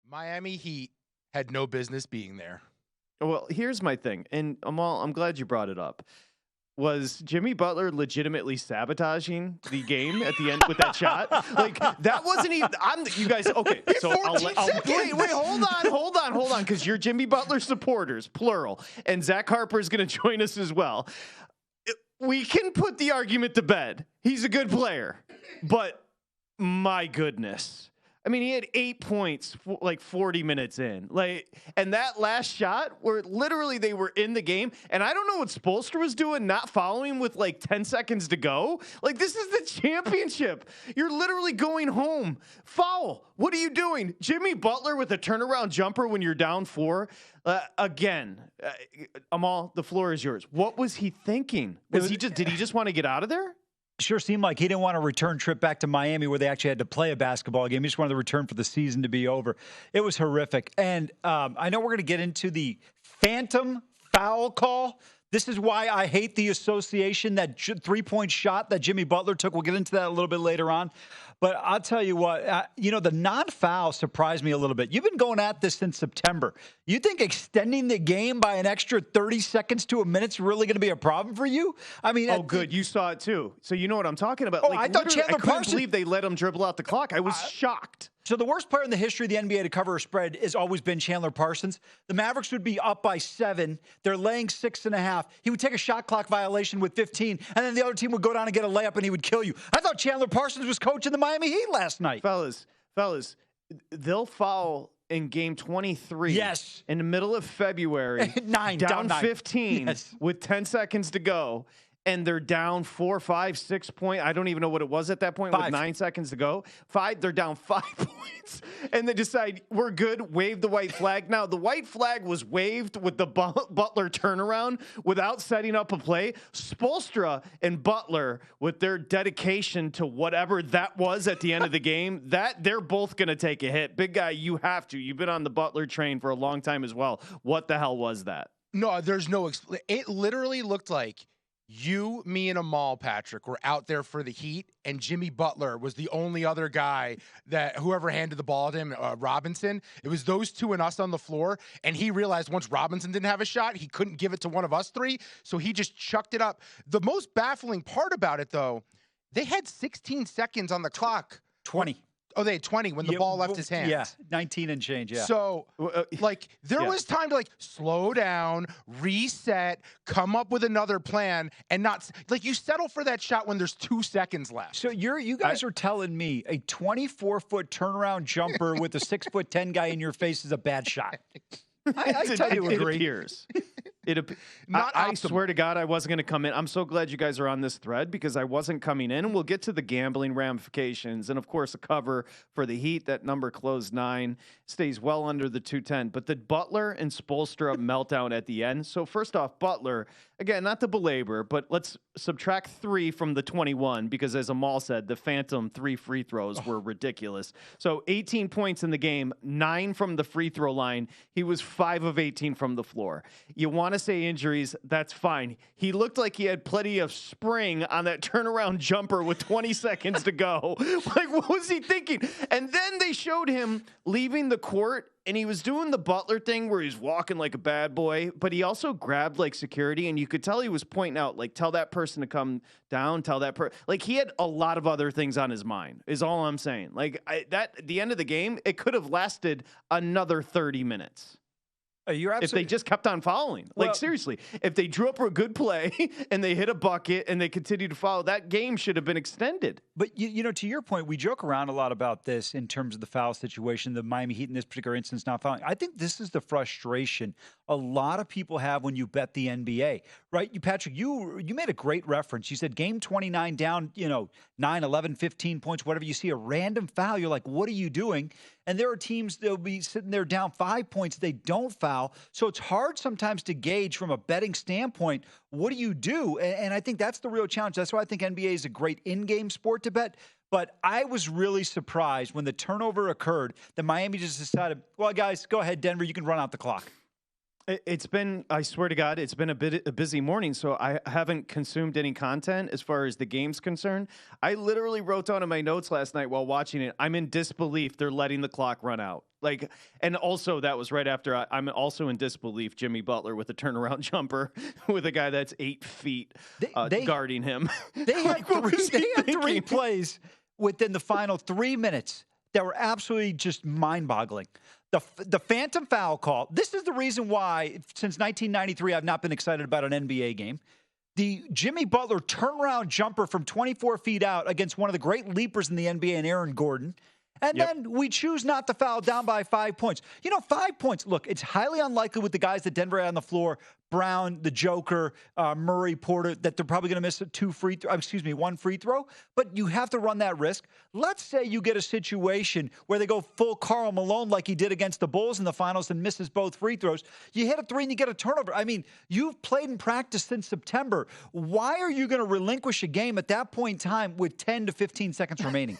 Miami Heat had no business being there. Well, here's my thing, and Amal, I'm glad you brought it up. Was Jimmy Butler legitimately sabotaging the game at the end with that shot? Like, that wasn't even. You guys, okay? So wait, hold on, because you're Jimmy Butler supporters, plural, and Zach Harper is going to join us as well. We can put the argument to bed. He's a good player, but my goodness. I mean, he had 8 points, like 40 minutes in. And that last shot, where literally they were in the game, and I don't know what Spoelstra was doing, not following with like 10 seconds to go. Like, this is the championship. You're literally going home. Foul. What are you doing? Jimmy Butler with a turnaround jumper when you're down 4. Again, Amal, the floor is yours. What was he thinking? Did he just want to get out of there? Sure seemed like he didn't want a return trip back to Miami where they actually had to play a basketball game. He just wanted the return for the season to be over. It was horrific. And I know we're going to get into the phantom foul call. This is why I hate the association, that three-point shot that Jimmy Butler took. We'll get into that a little bit later on. But I'll tell you what, the non-foul surprised me a little bit. You've been going at this since September. You think extending the game by an extra 30 seconds to a minute is really going to be a problem for you? I mean, good. You saw it too. So you know what I'm talking about. Oh, I thought Chandler Parsons. I couldn't believe they let him dribble out the clock. I was shocked. So the worst player in the history of the NBA to cover a spread has always been Chandler Parsons. The Mavericks would be up by 7. They're laying 6.5. He would take a shot clock violation with 15, and then the other team would go down and get a layup, and he would kill you. I thought Chandler Parsons was coaching the Miami Heat last night. Fellas, they'll foul in game 23. Yes. In the middle of February. down 15 with 10 seconds to go. And they're down 4, 5, 6 points. I don't even know what it was at that point. 5. With 9 seconds to go. 5. They're down 5 points. And they decide, we're good. Wave the white flag. Now, the white flag was waved with the Butler turnaround without setting up a play. Spoelstra and Butler, with their dedication to whatever that was at the end of the game, that they're both going to take a hit. Big guy, you have to. You've been on the Butler train for a long time as well. What the hell was that? No, there's no. It literally looked like you, me, and Amal, Patrick, were out there for the Heat, and Jimmy Butler was the only other guy that whoever handed the ball to him, Robinson, it was those two and us on the floor, and he realized once Robinson didn't have a shot, he couldn't give it to one of us three, so he just chucked it up. The most baffling part about it, though, they had 16 seconds on the clock. 20. Oh, they had 20 when the ball left his hands. Yeah, 19 and change, yeah. So, there was time to, slow down, reset, come up with another plan, and not – you settle for that shot when there's 2 seconds left. So you guys are telling me a 24-foot turnaround jumper with a 6'10" guy in your face is a bad shot. I tell you, it appears. I swear to God, I wasn't going to come in. I'm so glad you guys are on this thread because I wasn't coming in. And we'll get to the gambling ramifications. And, of course, a cover for the Heat. That number closed 9. Stays well under the 210. But the Butler and Spoelstra meltdown at the end. So, first off, Butler, again, not to belabor, but let's subtract 3 from the 21 because, as Amal said, the phantom 3 free throws were ridiculous. So, 18 points in the game, 9 from the free throw line. He was 5 of 18 from the floor. You want to say injuries, that's fine. He looked like he had plenty of spring on that turnaround jumper with 20 seconds to go. What was he thinking? And then they showed him leaving the court, and he was doing the Butler thing where he's walking like a bad boy, but he also grabbed security, and you could tell he was pointing out, tell that person to come down, tell that person. He had a lot of other things on his mind, is all I'm saying. At the end of the game, it could have lasted another 30 minutes. You're if they just kept on following. Seriously, if they drew up a good play and they hit a bucket and they continued to follow, that game should have been extended. But, to your point, we joke around a lot about this in terms of the foul situation, the Miami Heat in this particular instance not fouling. I think this is the frustration a lot of people have when you bet the NBA, right? Patrick, you made a great reference. You said game 29 down, 9, 11, 15 points, whatever. You see a random foul, you're like, what are you doing? And there are teams that'll be sitting there down 5 points. They don't foul. So it's hard sometimes to gauge from a betting standpoint, what do you do? And I think that's the real challenge. That's why I think NBA is a great in-game sport to bet. But I was really surprised when the turnover occurred that Miami just decided, well, guys, go ahead, Denver, you can run out the clock. It's been, I swear to God, it's been a busy morning, so I haven't consumed any content as far as the game's concerned. I literally wrote down in my notes last night while watching it, I'm in disbelief they're letting the clock run out. Like, and also that was right after I'm also in disbelief, Jimmy Butler with a turnaround jumper with a guy that's 8 feet guarding him. They had three plays within the final 3 minutes that were absolutely just mind-boggling. The phantom foul call. This is the reason why, since 1993, I've not been excited about an NBA game. The Jimmy Butler turnaround jumper from 24 feet out against one of the great leapers in the NBA, and Aaron Gordon. And then we choose not to foul down by 5 points. 5 points. Look, it's highly unlikely with the guys that Denver had on the floor, Brown, the Joker, Murray, Porter, that they're probably going to miss one free throw. But you have to run that risk. Let's say you get a situation where they go full Karl Malone like he did against the Bulls in the finals and misses both free throws. You hit a three and you get a turnover. I mean, you've played in practice since September. Why are you going to relinquish a game at that point in time with 10 to 15 seconds remaining?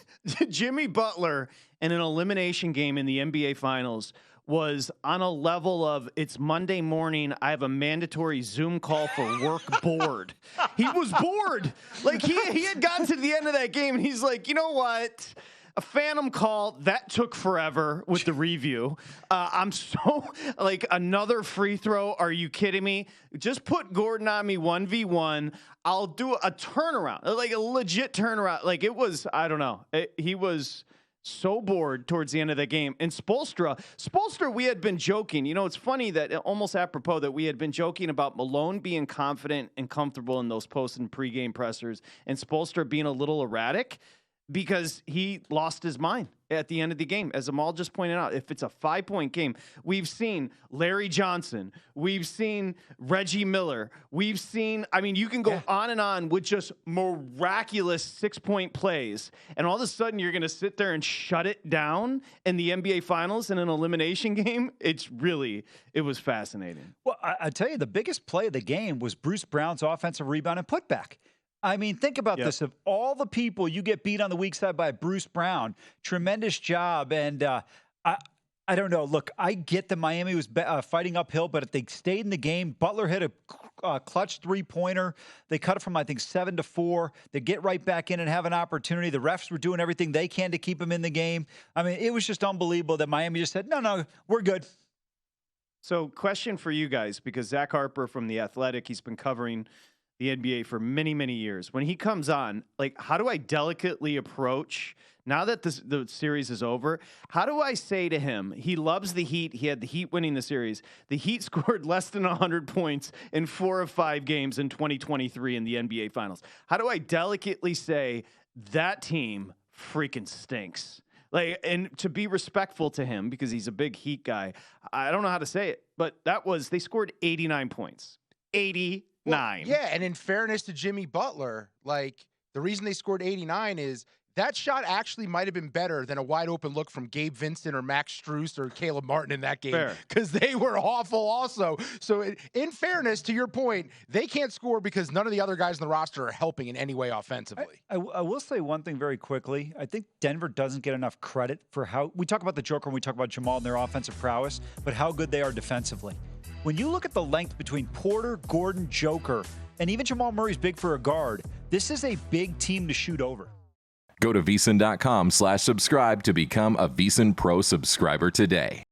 Jimmy Butler in an elimination game in the NBA Finals was on a level of, it's Monday morning, I have a mandatory Zoom call for work bored. He was bored. Like, he had gotten to the end of that game, and he's like, you know what? A phantom call, that took forever with the review. I'm so, like, another free throw. Are you kidding me? Just put Gordon on me 1v1. I'll do a turnaround, like a legit turnaround. Like, it was, I don't know. He was so bored towards the end of the game. And Spoelstra, we had been joking. It's funny that almost apropos that we had been joking about Malone being confident and comfortable in those post and pregame pressers and Spoelstra being a little erratic because he lost his mind at the end of the game. As Amal just pointed out, if it's a 5-point game, we've seen Larry Johnson, we've seen Reggie Miller, we've seen, you can go on and on with just miraculous 6-point plays. And all of a sudden you're going to sit there and shut it down in the NBA Finals in an elimination game. It was fascinating. Well, I tell you, the biggest play of the game was Bruce Brown's offensive rebound and putback. Think about this. Of all the people you get beat on the weak side by Bruce Brown, tremendous job. And I don't know. Look, I get that Miami was fighting uphill, but if they stayed in the game, Butler hit a clutch three-pointer. They cut it from, 7-4. They get right back in and have an opportunity. The refs were doing everything they can to keep them in the game. It was just unbelievable that Miami just said, no, we're good. So question for you guys, because Zach Harper from The Athletic, he's been covering the NBA for many, many years. When he comes on, how do I delicately approach, now that the series is over, how do I say to him, he loves the Heat, he had the Heat winning the series, the Heat scored less than 100 points in 4 of 5 games in 2023 in the NBA Finals. How do I delicately say, that team freaking stinks? And to be respectful to him, because he's a big Heat guy, I don't know how to say it, but they scored 89 points. 89. Well, and in fairness to Jimmy Butler, the reason they scored 89 is that shot actually might have been better than a wide open look from Gabe Vincent or Max Strus or Caleb Martin in that game, because they were awful also. So in fairness to your point, they can't score because none of the other guys in the roster are helping in any way offensively. I will say one thing very quickly. I think Denver doesn't get enough credit for how we talk about the Joker and we talk about Jamal and their offensive prowess, but how good they are defensively. When you look at the length between Porter, Gordon, Joker, and even Jamal Murray's big for a guard, this is a big team to shoot over. Go to VSiN.com/subscribe to become a VSiN Pro subscriber today.